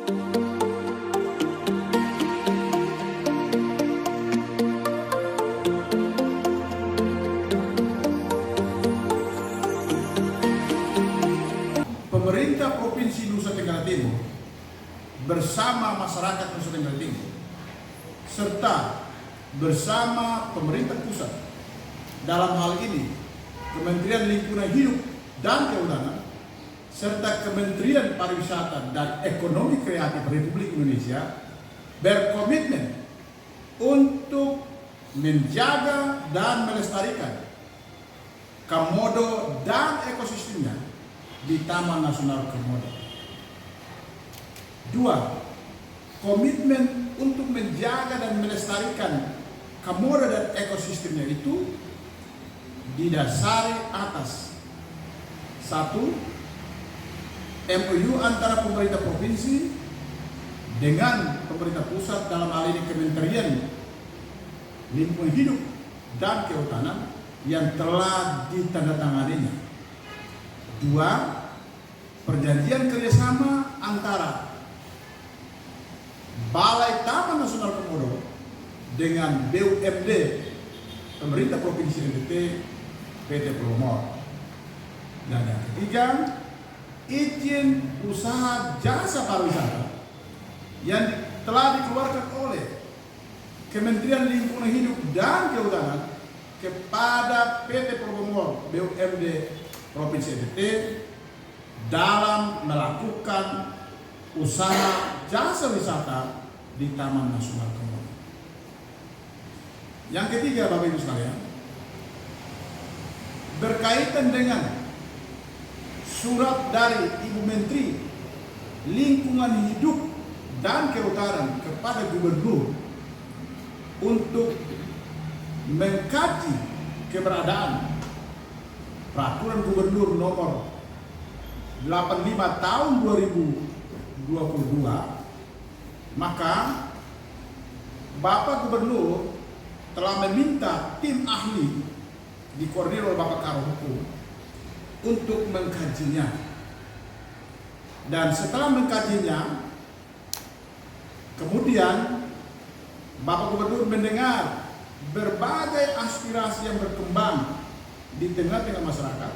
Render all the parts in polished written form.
Pemerintah Provinsi Nusa Tenggara Timur bersama masyarakat Nusa Tenggara Timur serta bersama pemerintah pusat, dalam hal ini Kementerian Lingkungan Hidup dan Kehutanan serta Kementerian Pariwisata dan Ekonomi Kreatif Republik Indonesia berkomitmen untuk menjaga dan melestarikan Komodo dan ekosistemnya di Taman Nasional Komodo. 2. Komitmen untuk menjaga dan melestarikan Komodo dan ekosistemnya itu didasari atas 1. MOU antara pemerintah provinsi dengan pemerintah pusat, dalam hal ini Kementerian Lingkungan Hidup dan Kehutanan yang telah ditandatanganinya. 2. Perjanjian kerjasama antara Balai Taman Nasional Komodo dengan BUMD pemerintah provinsi NTT, PT Promor. Dan yang ketiga, izin usaha jasa pariwisata yang telah dikeluarkan oleh Kementerian Lingkungan Hidup dan Kehutanan kepada PT Promor BUMD Provinsi NTT dalam melakukan usaha jasa wisata di Taman Nasional Komodo. Yang ketiga, Bapak Ibu sekalian, berkaitan dengan surat dari Ibu Menteri Lingkungan Hidup dan Kehutanan kepada Gubernur untuk mengkaji keberadaan Peraturan Gubernur nomor 85 tahun 2022, maka Bapak Gubernur telah meminta tim ahli dikoordinir oleh Bapak Karo Hukum untuk mengkajinya. Dan setelah mengkajinya, kemudian Bapak Gubernur mendengar berbagai aspirasi yang berkembang di tengah-tengah masyarakat,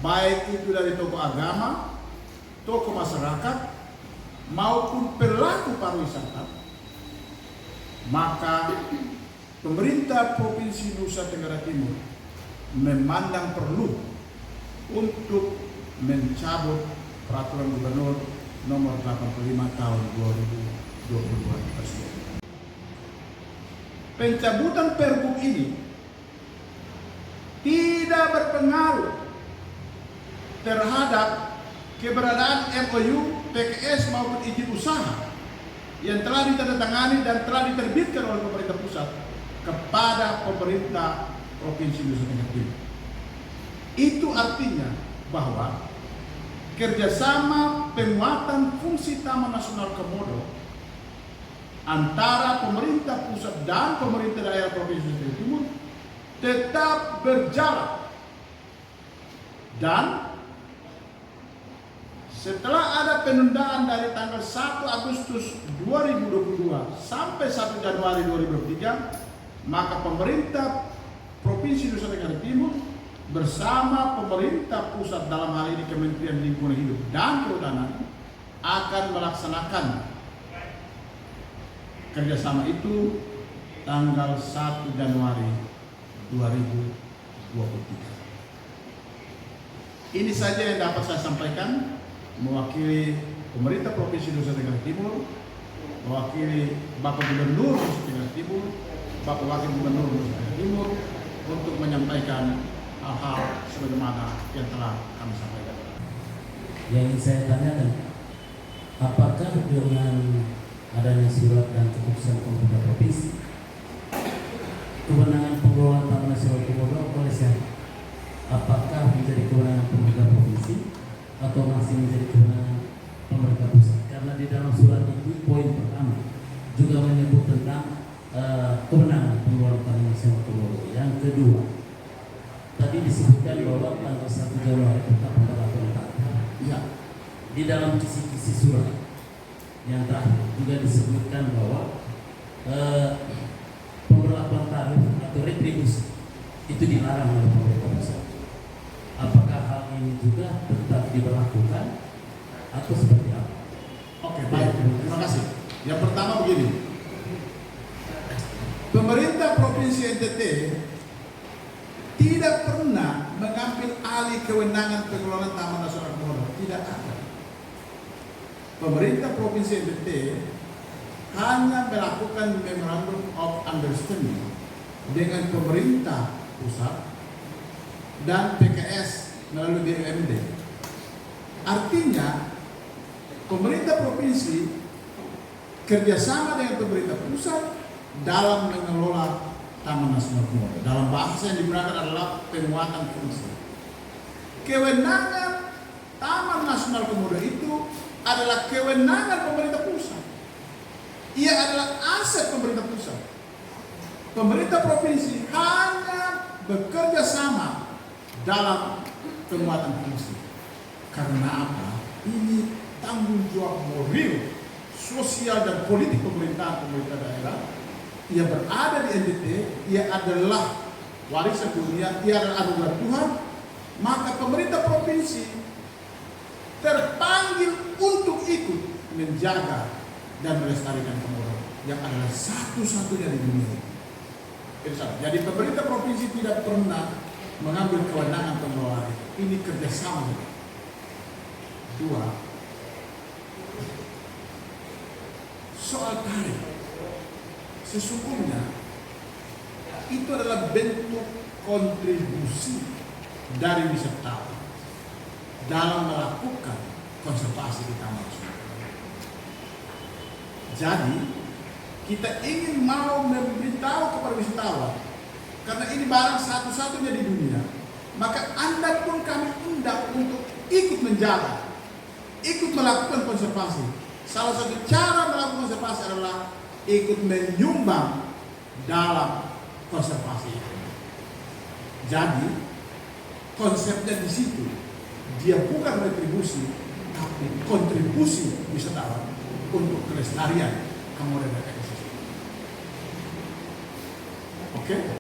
baik itu dari tokoh agama, tokoh masyarakat, maupun pelaku pariwisata. Maka pemerintah Provinsi Nusa Tenggara Timur memandang perlu untuk mencabut Peraturan Gubernur nomor 85 tahun 2022 tersebut. Pencabutan Pergub ini tidak berpengaruh terhadap keberadaan MOU, PKS maupun izin usaha yang telah ditandatangani dan telah diterbitkan oleh pemerintah pusat kepada pemerintah Provinsi Nusa Tenggara Timur. Itu artinya bahwa kerjasama penguatan fungsi Taman Nasional Komodo antara pemerintah pusat dan pemerintah daerah Provinsi Nusa Tenggara Timur tetap berjalan. Dan setelah ada penundaan dari tanggal 1 Agustus 2022 sampai 1 Januari 2023, maka pemerintah Provinsi Nusa Tenggara Timur bersama pemerintah pusat, dalam hal ini Kementerian Lingkungan Hidup dan Kehutanan, akan melaksanakan kerjasama itu tanggal 1 Januari 2023. Ini saja yang dapat saya sampaikan mewakili pemerintah Provinsi Nusa Tenggara Timur, mewakili Bapak Gubernur Nusa Tenggara Timur, Bapak Wakil Gubernur Nusa Tenggara Timur, untuk menyampaikan hal-hal sebagaimana yang telah kami sampaikan. Yang ingin saya tanyakan, apakah dengan adanya surat dan keputusan pemerintah provinsi, kewenangan pengelolaan Taman Nasional Komodo oleh siapa? Apakah menjadi kewenangan pemerintah provinsi atau masih menjadi kewenangan pemerintah pusat? Karena di dalam surat itu poin pertama juga menyebut tentang kewenangan pengelolaan Taman Nasional Komodo. Yang kedua, tadi disebutkan bahwa tanggal 1 Januari tetap pemberlakuan. Ya, di dalam kisi-kisi surat yang terakhir juga disebutkan bahwa pemberlakuan tarif atau retribusi itu dilarang oleh pemerintah pusat. Apakah hal ini juga tetap diberlakukan atau seperti apa? Oke, baik. Terima kasih. Yang pertama begini. Pemerintah Provinsi NTT tidak pernah mengambil alih kewenangan pengelolaan Taman Nasional Komodo. Tidak ada. Pemerintah Provinsi NTT hanya melakukan Memorandum of Understanding dengan pemerintah pusat dan PKS melalui BUMD. Artinya, pemerintah provinsi kerjasama dengan pemerintah pusat dalam mengelola Taman Nasional Komodo. Dalam bahasa yang digunakan adalah penguatan fungsi. Kewenangan Taman Nasional Komodo itu adalah kewenangan pemerintah pusat. Ia adalah aset pemerintah pusat. Pemerintah provinsi hanya bekerja sama dalam penguatan fungsi. Karena apa? Ini tanggung jawab moral, sosial dan politik pemerintah daerah. Ia berada di NTT, ia adalah warisan dunia, ia adalah anugerah Tuhan. Maka pemerintah provinsi terpanggil untuk ikut menjaga dan melestarikan Komodo yang adalah satu-satunya di dunia. Jadi pemerintah provinsi tidak pernah mengambil kewenangan pengelolaan. Ini kerjasama. Dua, soal tarif, sesungguhnya itu adalah bentuk kontribusi dari wisatawan dalam melakukan konservasi di Taman Nasional. Jadi kita ingin mau memberitahu kepada wisatawan, karena ini barang satu-satunya di dunia, maka Anda pun kami undang untuk ikut menjaga, ikut melakukan konservasi. Salah satu cara melakukan konservasi adalah ikut menyumbang dalam konservasi itu. Jadi konsepnya di situ, dia bukan retribusi, tapi kontribusi wisatawan untuk kelestarian Komodo dan ekosistem. Oke?